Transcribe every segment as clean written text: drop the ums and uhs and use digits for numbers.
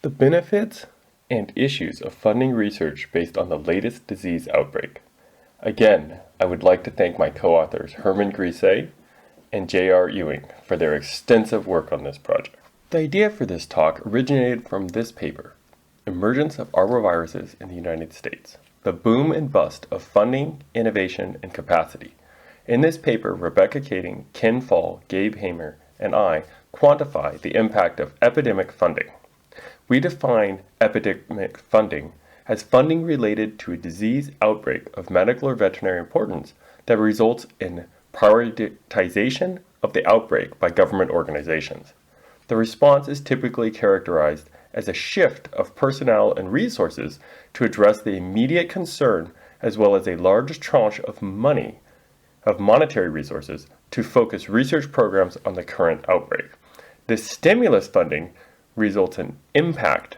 The benefits and issues of funding research based on the latest disease outbreak. Again, I would like to thank my co-authors Herman Grisé and J.R. Ewing for their extensive work on this project. The idea for this talk originated from this paper, Emergence of Arboviruses in the United States, the boom and bust of funding, innovation, and capacity. In this paper, Rebecca Kading, Ken Fall, Gabe Hamer, and I quantify the impact of epidemic funding. We define epidemic funding as funding related to a disease outbreak of medical or veterinary importance that results in prioritization of the outbreak by government organizations. The response is typically characterized as a shift of personnel and resources to address the immediate concern, as well as a large tranche of monetary resources to focus research programs on the current outbreak. This stimulus funding results in impact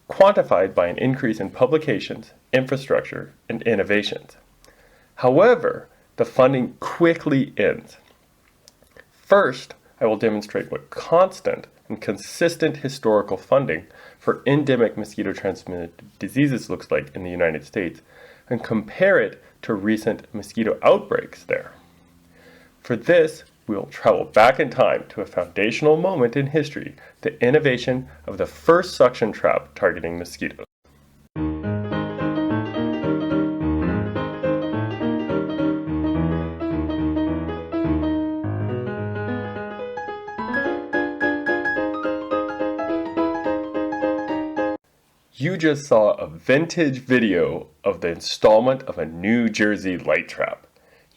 quantified by an increase in publications, infrastructure, and innovations. However, the funding quickly ends. First, I will demonstrate what constant and consistent historical funding for endemic mosquito-transmitted diseases looks like in the United States and compare it to recent mosquito outbreaks there. For this, we will travel back in time to a foundational moment in history, the innovation of the first suction trap targeting mosquitoes. You just saw a vintage video of the installment of a New Jersey light trap.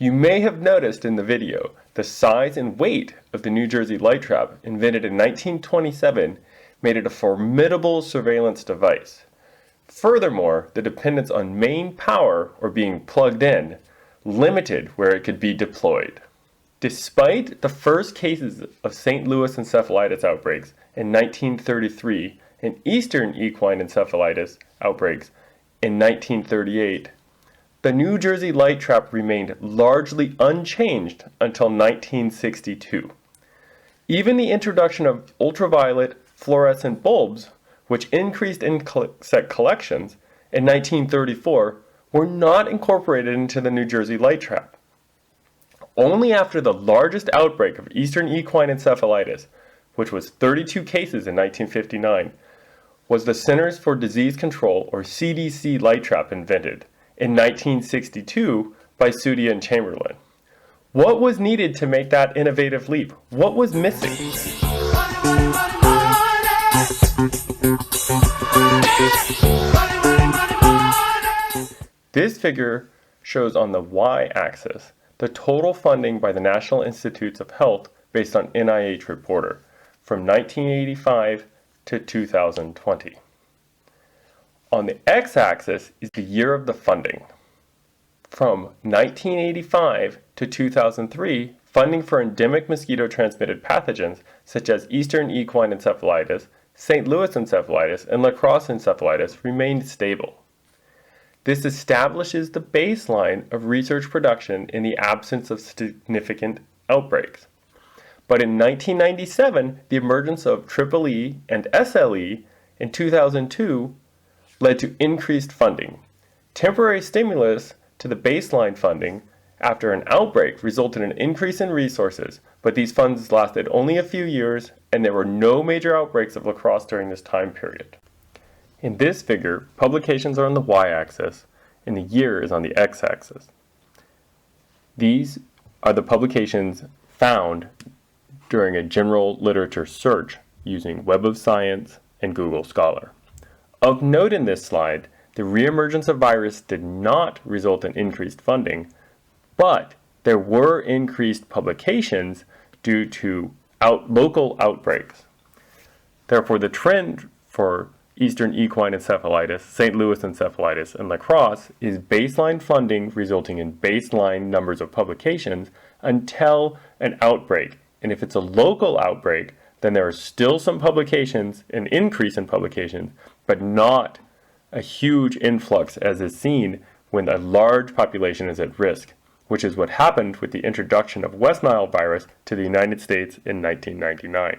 You may have noticed in the video the size and weight of the New Jersey light trap, invented in 1927, made it a formidable surveillance device. Furthermore, the dependence on main power, or being plugged in, limited where it could be deployed. Despite the first cases of St. Louis encephalitis outbreaks in 1933 and Eastern equine encephalitis outbreaks in 1938, the New Jersey light trap remained largely unchanged until 1962. Even the introduction of ultraviolet fluorescent bulbs, which increased insect collections in 1934, were not incorporated into the New Jersey light trap. Only after the largest outbreak of Eastern equine encephalitis, which was 32 cases in 1959, was the Centers for Disease Control, or CDC, light trap invented in 1962 by Sudhia and Chamberlain. What was needed to make that innovative leap? What was missing? This figure shows on the y-axis the total funding by the National Institutes of Health based on NIH Reporter from 1985 to 2020. On the x-axis is the year of the funding. From 1985 to 2003, funding for endemic mosquito-transmitted pathogens such as Eastern equine encephalitis, St. Louis encephalitis, and La Crosse encephalitis remained stable. This establishes the baseline of research production in the absence of significant outbreaks. But in 1997, the emergence of EEE and SLE in 2002 led to increased funding. Temporary stimulus to the baseline funding after an outbreak resulted in an increase in resources, but these funds lasted only a few years, and there were no major outbreaks of La Crosse during this time period. In this figure, publications are on the y-axis, and the year is on the x-axis. These are the publications found during a general literature search using Web of Science and Google Scholar. Of note in this slide, the reemergence of virus did not result in increased funding, but there were increased publications due to local outbreaks. Therefore, the trend for Eastern equine encephalitis, St. Louis encephalitis, and La Crosse is baseline funding resulting in baseline numbers of publications until an outbreak. And if it's a local outbreak, then there are still some publications, an increase in publications, but not a huge influx as is seen when a large population is at risk, which is what happened with the introduction of West Nile virus to the United States in 1999.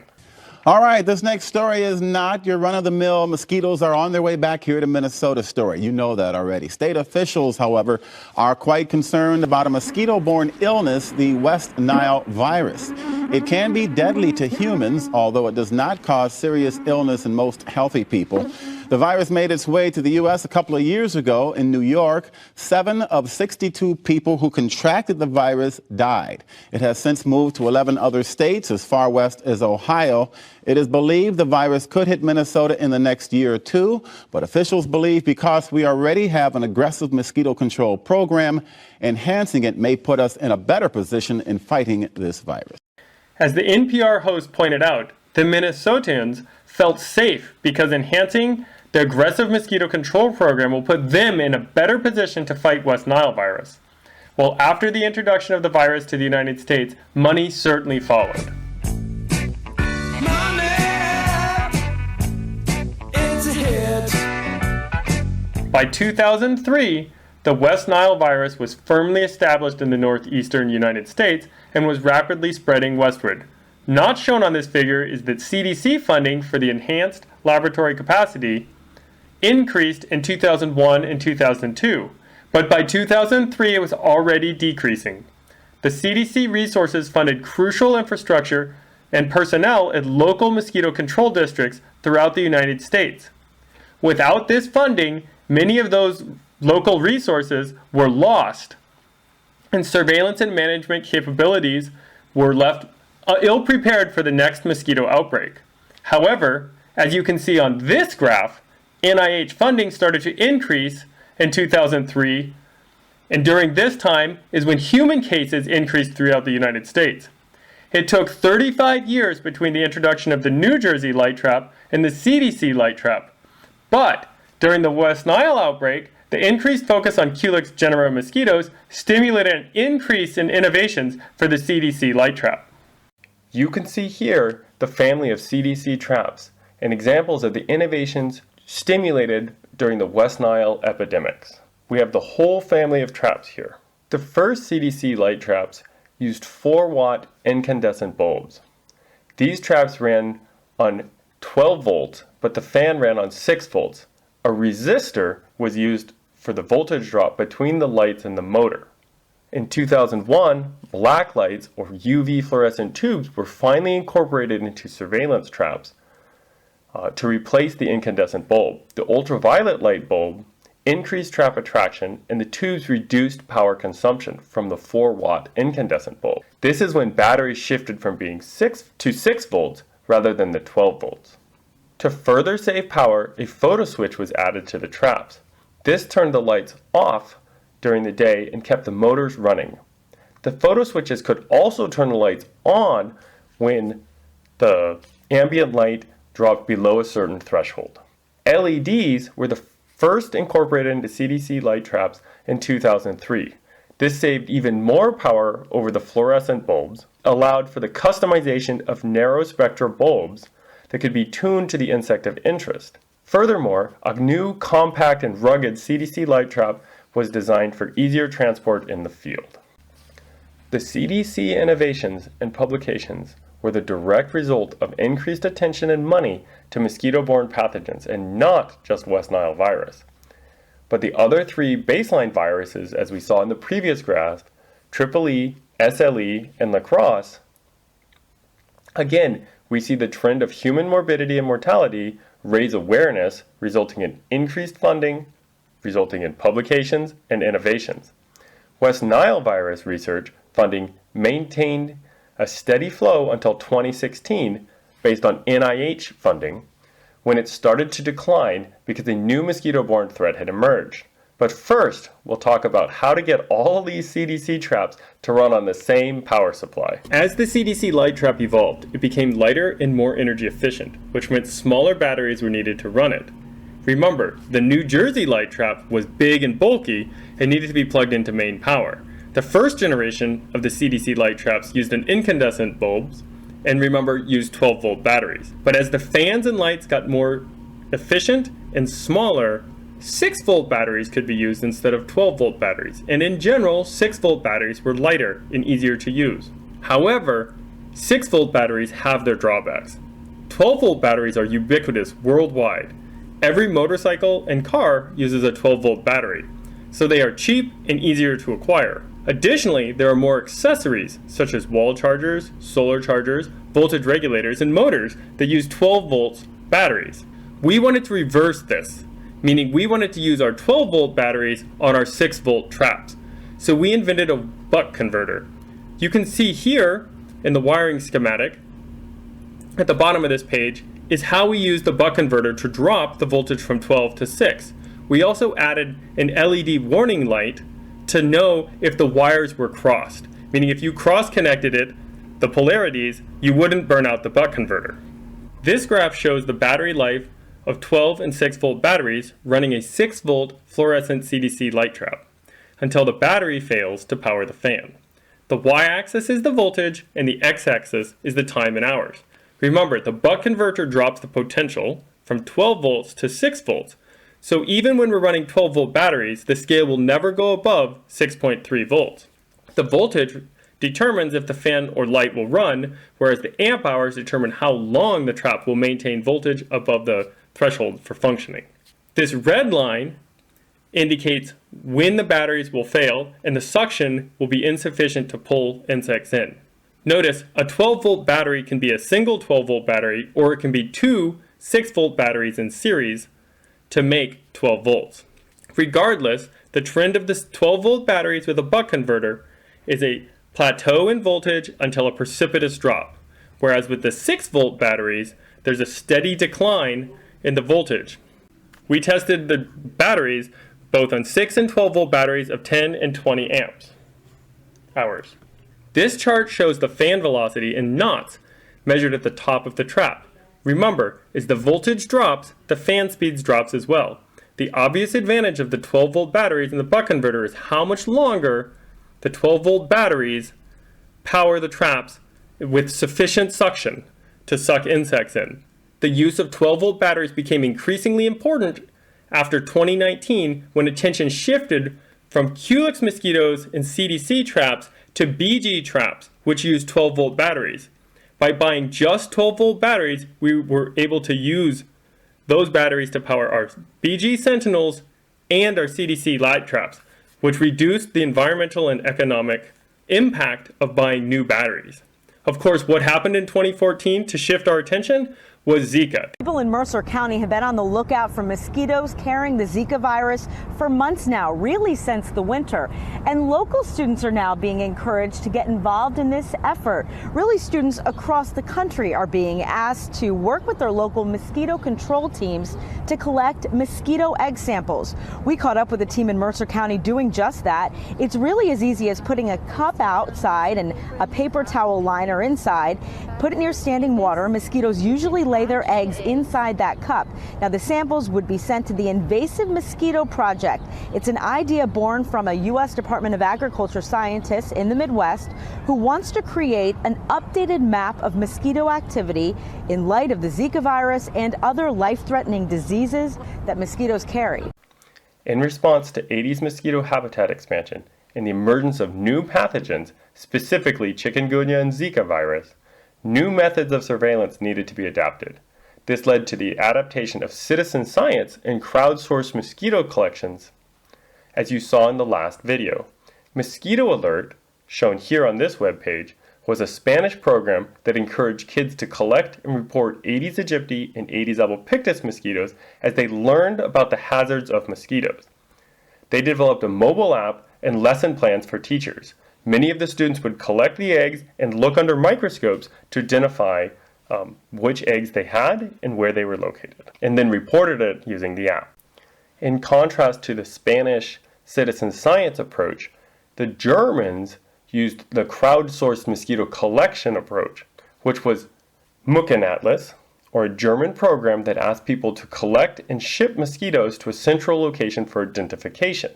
All right, this next story is not your run-of-the-mill mosquitoes are on their way back here to Minnesota story. You know that already. State officials, however, are quite concerned about a mosquito-borne illness, the West Nile virus. It can be deadly to humans, although it does not cause serious illness in most healthy people. The virus made its way to the U.S. a couple of years ago in New York. 7 of 62 people who contracted the virus died. It has since moved to 11 other states as far west as Ohio. It is believed the virus could hit Minnesota in the next year or two, but officials believe because we already have an aggressive mosquito control program, enhancing it may put us in a better position in fighting this virus. As the NPR host pointed out, the Minnesotans felt safe because enhancing the aggressive mosquito control program will put them in a better position to fight West Nile virus. Well, after the introduction of the virus to the United States, money certainly followed. By 2003, the West Nile virus was firmly established in the northeastern United States and was rapidly spreading westward. Not shown on this figure is that CDC funding for the enhanced laboratory capacity increased in 2001 and 2002, but by 2003 it was already decreasing. The CDC resources funded crucial infrastructure and personnel at local mosquito control districts throughout the United States. Without this funding, many of those local resources were lost, and surveillance and management capabilities were left ill-prepared for the next mosquito outbreak. However, as you can see on this graph, NIH funding started to increase in 2003, and during this time is when human cases increased throughout the United States. It took 35 years between the introduction of the New Jersey light trap and the CDC light trap. But during the West Nile outbreak, the increased focus on Culex genera mosquitoes stimulated an increase in innovations for the CDC light trap. You can see here the family of CDC traps and examples of the innovations stimulated during the West Nile epidemics. We have the whole family of traps here. The first CDC light traps used 4-watt incandescent bulbs. These traps ran on 12 volts, but the fan ran on 6 volts. A resistor was used for the voltage drop between the lights and the motor. In 2001, black lights, or UV fluorescent tubes, were finally incorporated into surveillance traps to replace the incandescent bulb. The ultraviolet light bulb increased trap attraction, and the tubes reduced power consumption from the 4-watt incandescent bulb. This is when batteries shifted from being 6 volts rather than the 12 volts. To further save power, a photo switch was added to the traps. This turned the lights off during the day and kept the motors running. The photo switches could also turn the lights on when the ambient light dropped below a certain threshold. LEDs were the first incorporated into CDC light traps in 2003. This saved even more power over the fluorescent bulbs, allowed for the customization of narrow spectral bulbs that could be tuned to the insect of interest. Furthermore, a new compact and rugged CDC light trap was designed for easier transport in the field. The CDC innovations and publications were the direct result of increased attention and money to mosquito-borne pathogens, and not just West Nile virus. But the other 3 baseline viruses, as we saw in the previous graph, EEE, SLE, and La Crosse, again, we see the trend of human morbidity and mortality raise awareness, resulting in increased funding, resulting in publications and innovations. West Nile virus research funding maintained a steady flow until 2016 based on NIH funding, when it started to decline because a new mosquito-borne threat had emerged. But first, we'll talk about how to get all these CDC traps to run on the same power supply. As the CDC light trap evolved, it became lighter and more energy efficient, which meant smaller batteries were needed to run it. Remember, the New Jersey light trap was big and bulky and needed to be plugged into main power. The first generation of the CDC light traps used an incandescent bulbs, and remember, used 12-volt batteries. But as the fans and lights got more efficient and smaller, 6-volt batteries could be used instead of 12-volt batteries. And in general, 6-volt batteries were lighter and easier to use. However, 6-volt batteries have their drawbacks. 12-volt batteries are ubiquitous worldwide. Every motorcycle and car uses a 12-volt battery, so they are cheap and easier to acquire. Additionally, there are more accessories such as wall chargers, solar chargers, voltage regulators, and motors that use 12-volt batteries. We wanted to reverse this, meaning we wanted to use our 12-volt batteries on our 6-volt traps. So we invented a buck converter. You can see here in the wiring schematic at the bottom of this page is how we use the buck converter to drop the voltage from 12 to 6. We also added an LED warning light to know if the wires were crossed, meaning if you cross-connected it, the polarities, you wouldn't burn out the buck converter. This graph shows the battery life of 12 and 6-volt batteries running a 6-volt fluorescent CDC light trap until the battery fails to power the fan. The y-axis is the voltage and the x-axis is the time in hours. Remember, the buck converter drops the potential from 12 volts to 6 volts. So even when we're running 12-volt batteries, the scale will never go above 6.3 volts. The voltage determines if the fan or light will run, whereas the amp hours determine how long the trap will maintain voltage above the threshold for functioning. This red line indicates when the batteries will fail and the suction will be insufficient to pull insects in. Notice a 12-volt battery can be a single 12-volt battery, or it can be two 6-volt batteries in series to make 12 volts. Regardless, the trend of the 12-volt batteries with a buck converter is a plateau in voltage until a precipitous drop, whereas with the 6-volt batteries, there's a steady decline in the voltage. We tested the batteries both on 6 and 12-volt batteries of 10 and 20 amps hours. This chart shows the fan velocity in knots measured at the top of the trap. Remember, as the voltage drops, the fan speeds drops as well. The obvious advantage of the 12-volt batteries and the buck converter is how much longer the 12-volt batteries power the traps with sufficient suction to suck insects in. The use of 12-volt batteries became increasingly important after 2019 when attention shifted from Culex mosquitoes and CDC traps to BG traps, which use 12-volt batteries. By buying just 12-volt batteries, we were able to use those batteries to power our BG Sentinels and our CDC light traps, which reduced the environmental and economic impact of buying new batteries. Of course, what happened in 2014 to shift our attention was Zika. People in Mercer County have been on the lookout for mosquitoes carrying the Zika virus for months now, really since the winter. And local students are now being encouraged to get involved in this effort. Really, students across the country are being asked to work with their local mosquito control teams to collect mosquito egg samples. We caught up with a team in Mercer County doing just that. It's really as easy as putting a cup outside and a paper towel liner inside. Put it near standing water. Mosquitoes usually lay their eggs inside that cup. Now, the samples would be sent to the Invasive Mosquito Project. It's an idea born from a U.S. Department of Agriculture scientist in the Midwest who wants to create an updated map of mosquito activity in light of the Zika virus and other life-threatening diseases that mosquitoes carry. In response to Aedes mosquito habitat expansion and the emergence of new pathogens, specifically chikungunya and Zika virus, new methods of surveillance needed to be adapted. This led to the adaptation of citizen science and crowdsourced mosquito collections, as you saw in the last video. Mosquito Alert, shown here on this webpage, was a Spanish program that encouraged kids to collect and report Aedes aegypti and Aedes albopictus mosquitoes as they learned about the hazards of mosquitoes. They developed a mobile app and lesson plans for teachers. Many of the students would collect the eggs and look under microscopes to identify which eggs they had and where they were located, and then reported it using the app. In contrast to the Spanish citizen science approach, the Germans used the crowdsourced mosquito collection approach, which was Mückenatlas, or a German program that asked people to collect and ship mosquitoes to a central location for identification.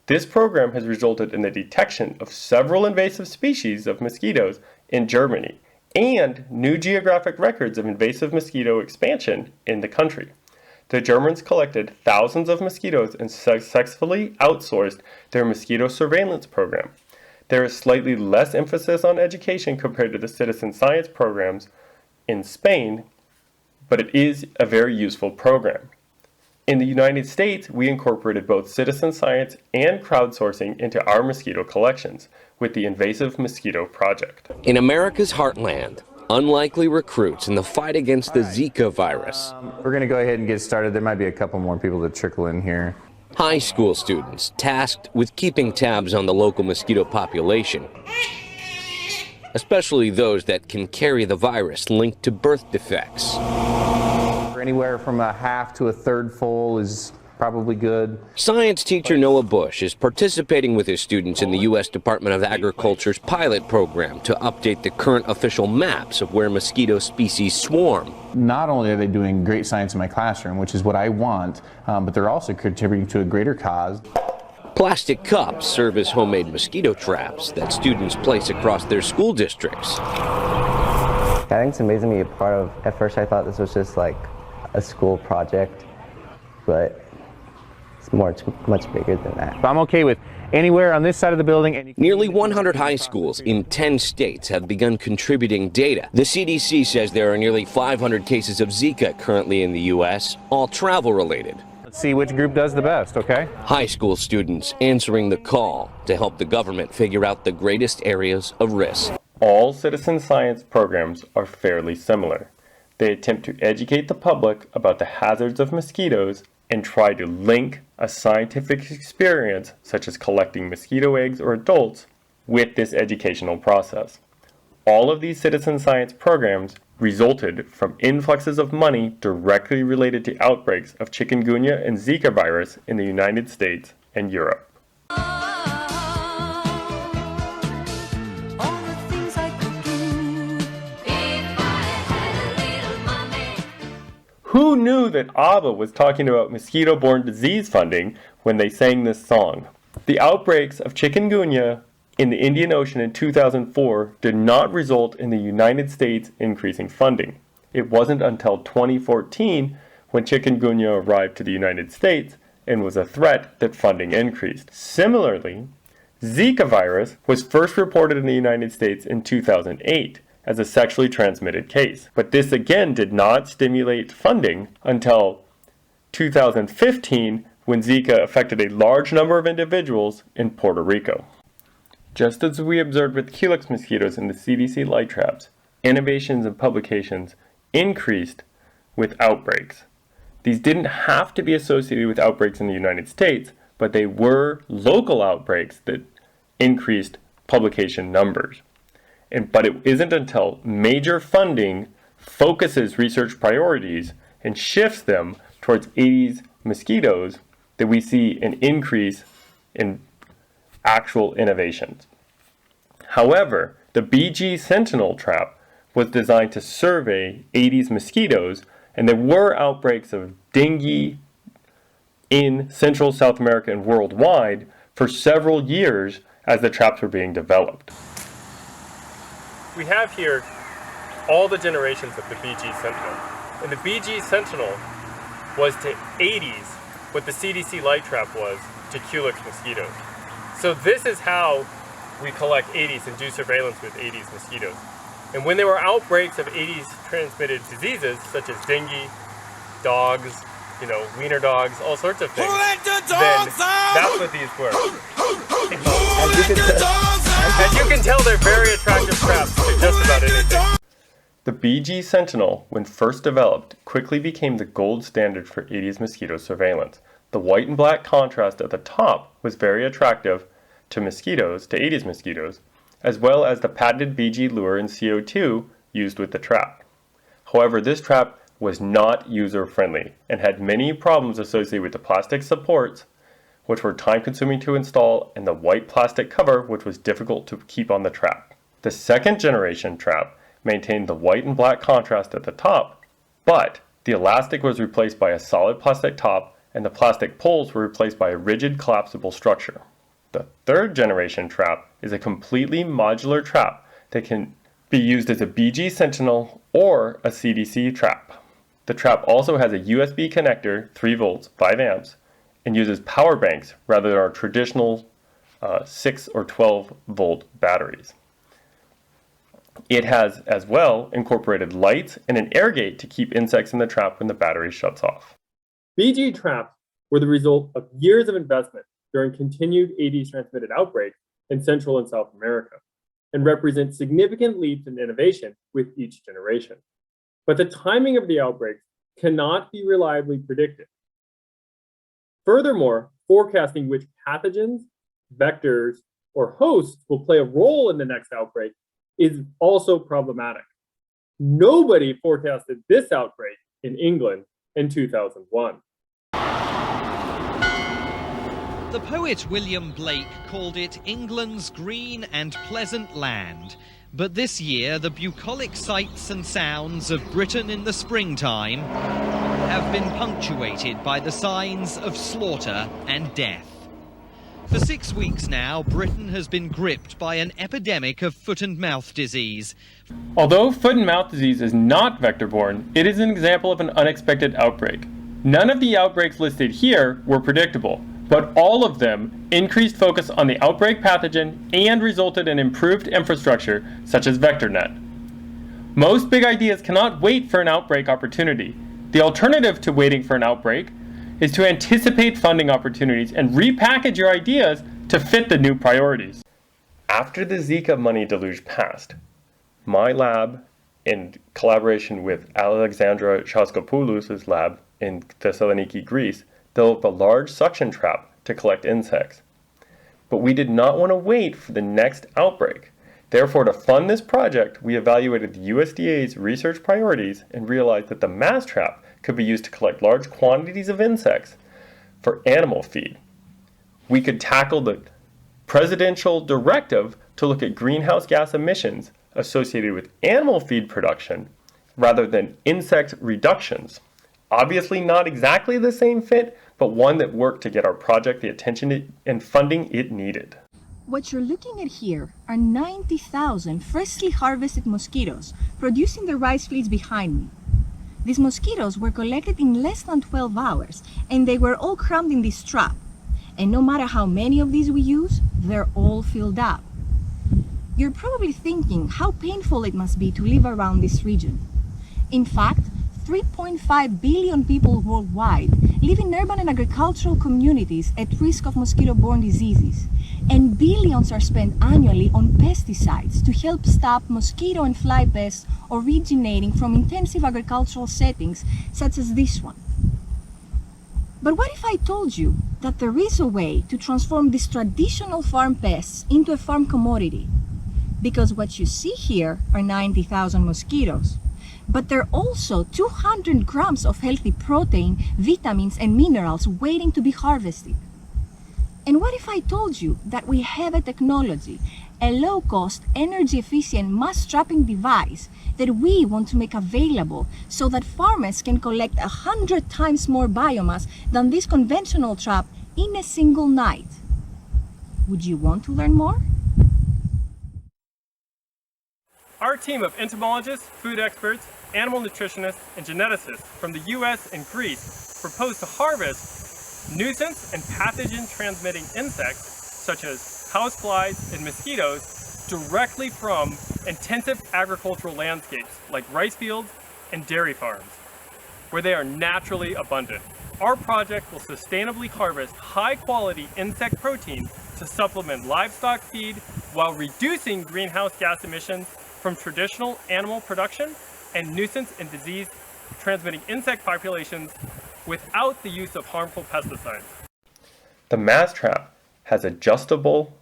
This program has resulted in the detection of several invasive species of mosquitoes in Germany and new geographic records of invasive mosquito expansion in the country. The Germans collected thousands of mosquitoes and successfully outsourced their mosquito surveillance program. There is slightly less emphasis on education compared to the citizen science programs in Spain, but it is a very useful program. In the United States, we incorporated both citizen science and crowdsourcing into our mosquito collections with the Invasive Mosquito Project. In America's heartland, unlikely recruits in the fight against the Zika virus. We're going to go ahead and get started. There might be a couple more people to trickle in here. High school students tasked with keeping tabs on the local mosquito population, especially those that can carry the virus linked to birth defects. Anywhere from a half to a third full is probably good. Science teacher Noah Bush is participating with his students in the U.S. Department of Agriculture's pilot program to update the current official maps of where mosquito species swarm. Not only are they doing great science in my classroom, which is what I want, but they're also contributing to a greater cause. Plastic cups serve as homemade mosquito traps that students place across their school districts. I think it's amazing to be a part of. At first I thought this was just like a school project, but it's much bigger than that. I'm okay with anywhere on this side of the building. Nearly 100 high schools in 10 states have begun contributing data. The CDC says there are nearly 500 cases of Zika currently in the U.S., all travel-related. Let's see which group does the best, okay? High school students answering the call to help the government figure out the greatest areas of risk. All citizen science programs are fairly similar. They attempt to educate the public about the hazards of mosquitoes and try to link a scientific experience, such as collecting mosquito eggs or adults, with this educational process. All of these citizen science programs resulted from influxes of money directly related to outbreaks of chikungunya and Zika virus in the United States and Europe. Who knew that ABBA was talking about mosquito-borne disease funding when they sang this song? The outbreaks of chikungunya in the Indian Ocean in 2004 did not result in the United States increasing funding. It wasn't until 2014 when chikungunya arrived to the United States and was a threat that funding increased. Similarly, Zika virus was first reported in the United States in 2008. As a sexually transmitted case. But this again did not stimulate funding until 2015 when Zika affected a large number of individuals in Puerto Rico. Just as we observed with Culex mosquitoes in the CDC light traps, innovations and publications increased with outbreaks. These didn't have to be associated with outbreaks in the United States, but they were local outbreaks that increased publication numbers. But it isn't until major funding focuses research priorities and shifts them towards Aedes mosquitoes that we see an increase in actual innovations. However, the BG Sentinel trap was designed to survey Aedes mosquitoes, and there were outbreaks of dengue in Central, South America, and worldwide for several years as the traps were being developed. We have here all the generations of the BG Sentinel. And the BG Sentinel was to Aedes what the CDC light trap was to Culex mosquitoes. So this is how we collect Aedes and do surveillance with Aedes mosquitoes. And when there were outbreaks of Aedes transmitted diseases such as dengue, dogs, wiener dogs, all sorts of things, then that's what these were. As you can tell, they're very attractive traps to just about anything. The BG Sentinel, when first developed, quickly became the gold standard for Aedes mosquito surveillance. The white and black contrast at the top was very attractive to Aedes mosquitoes, as well as the patented BG lure and CO2 used with the trap. However, this trap was not user-friendly and had many problems associated with the plastic supports, which were time-consuming to install, and the white plastic cover, which was difficult to keep on the trap. The second generation trap maintained the white and black contrast at the top, but the elastic was replaced by a solid plastic top, and the plastic poles were replaced by a rigid collapsible structure. The third generation trap is a completely modular trap that can be used as a BG Sentinel or a CDC trap. The trap also has a USB connector, 3 volts, 5 amps, and uses power banks rather than our traditional 6 or 12 volt batteries. It has, as well, incorporated lights and an air gate to keep insects in the trap when the battery shuts off. BG traps were the result of years of investment during continued Aedes transmitted outbreaks in Central and South America, and represent significant leaps in innovation with each generation. But the timing of the outbreaks cannot be reliably predicted. Furthermore, forecasting which pathogens, vectors, or hosts will play a role in the next outbreak is also problematic. Nobody forecasted this outbreak in England in 2001. The poet William Blake called it England's green and pleasant land. But this year, the bucolic sights and sounds of Britain in the springtime have been punctuated by the signs of slaughter and death. For 6 weeks now, Britain has been gripped by an epidemic of foot and mouth disease. Although foot and mouth disease is not vector-borne, it is an example of an unexpected outbreak. None of the outbreaks listed here were predictable, but all of them increased focus on the outbreak pathogen and resulted in improved infrastructure such as VectorNet. Most big ideas cannot wait for an outbreak opportunity. The alternative to waiting for an outbreak is to anticipate funding opportunities and repackage your ideas to fit the new priorities. After the Zika money deluge passed, my lab, in collaboration with Alexandra Chaskopoulos' lab in Thessaloniki, Greece, developed a large suction trap to collect insects. But we did not want to wait for the next outbreak. Therefore, to fund this project, we evaluated the USDA's research priorities and realized that the mass trap could be used to collect large quantities of insects for animal feed. We could tackle the presidential directive to look at greenhouse gas emissions associated with animal feed production rather than insect reductions. Obviously not exactly the same fit, but one that worked to get our project the attention and funding it needed. What you're looking at here are 90,000 freshly harvested mosquitoes producing the rice fields behind me. These mosquitoes were collected in less than 12 hours, and they were all crammed in this trap. And no matter how many of these we use, they're all filled up. You're probably thinking how painful it must be to live around this region. In fact, 3.5 billion people worldwide live in urban and agricultural communities at risk of mosquito-borne diseases, and billions are spent annually on pesticides to help stop mosquito and fly pests originating from intensive agricultural settings such as this one. But what if I told you that there is a way to transform these traditional farm pests into a farm commodity? Because what you see here are 90,000 mosquitoes, but there are also 200 grams of healthy protein, vitamins, and minerals waiting to be harvested. And what if I told you that we have a technology, a low-cost, energy-efficient mass trapping device that we want to make available so that farmers can collect 100 times more biomass than this conventional trap in a single night? Would you want to learn more? Our team of entomologists, food experts, animal nutritionists, and geneticists from the US and Greece proposed to harvest nuisance and pathogen-transmitting insects such as houseflies and mosquitoes directly from intensive agricultural landscapes like rice fields and dairy farms, where they are naturally abundant. Our project will sustainably harvest high-quality insect protein to supplement livestock feed while reducing greenhouse gas emissions from traditional animal production and nuisance and disease-transmitting insect populations without the use of harmful pesticides. The mass trap has adjustable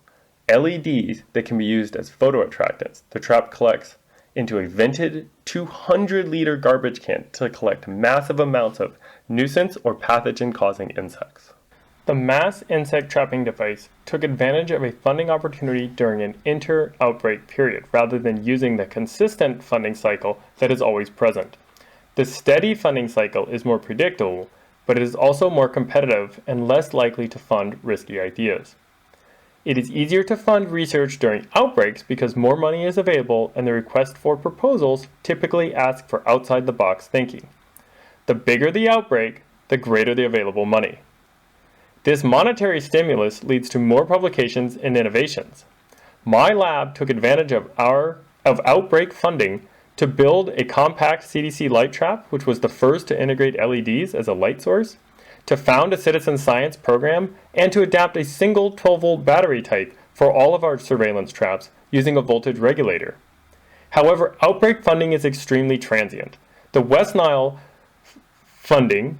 LEDs that can be used as photo attractants. The trap collects into a vented 200-liter garbage can to collect massive amounts of nuisance or pathogen-causing insects. The mass insect trapping device took advantage of a funding opportunity during an inter-outbreak period rather than using the consistent funding cycle that is always present. The steady funding cycle is more predictable, but it is also more competitive and less likely to fund risky ideas. It is easier to fund research during outbreaks because more money is available and the request for proposals typically ask for outside-the-box thinking. The bigger the outbreak, the greater the available money. This monetary stimulus leads to more publications and innovations. My lab took advantage of our of outbreak funding to build a compact CDC light trap, which was the first to integrate LEDs as a light source, to found a citizen science program, and to adapt a single 12-volt battery type for all of our surveillance traps using a voltage regulator. However, outbreak funding is extremely transient. The West Nile funding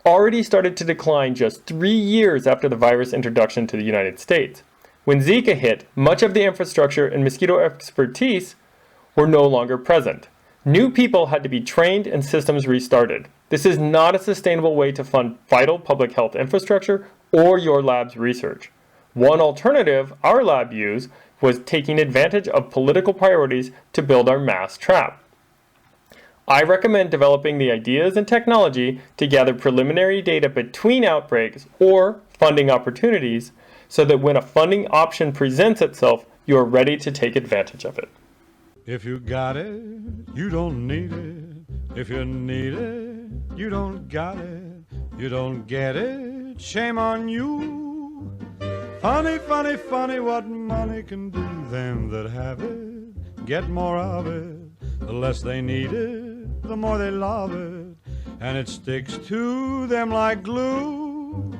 already started to decline just 3 years after the virus introduction to the United States. When Zika hit, much of the infrastructure and mosquito expertise were no longer present. New people had to be trained and systems restarted. This is not a sustainable way to fund vital public health infrastructure or your lab's research. One alternative our lab used was taking advantage of political priorities to build our mass trap. I recommend developing the ideas and technology to gather preliminary data between outbreaks or funding opportunities so that when a funding option presents itself, you are ready to take advantage of it. If you got it, you don't need it. If you need it, you don't got it. You don't get it, shame on you. Funny, funny, funny what money can do. Them that have it, get more of it. The less they need it, the more they love it. And it sticks to them like glue.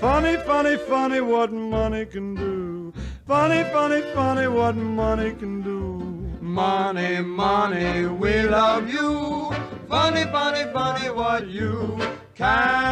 Funny, funny, funny what money can do. Funny, funny, funny what money can do. Money, money, we love you. Funny, funny, funny what you can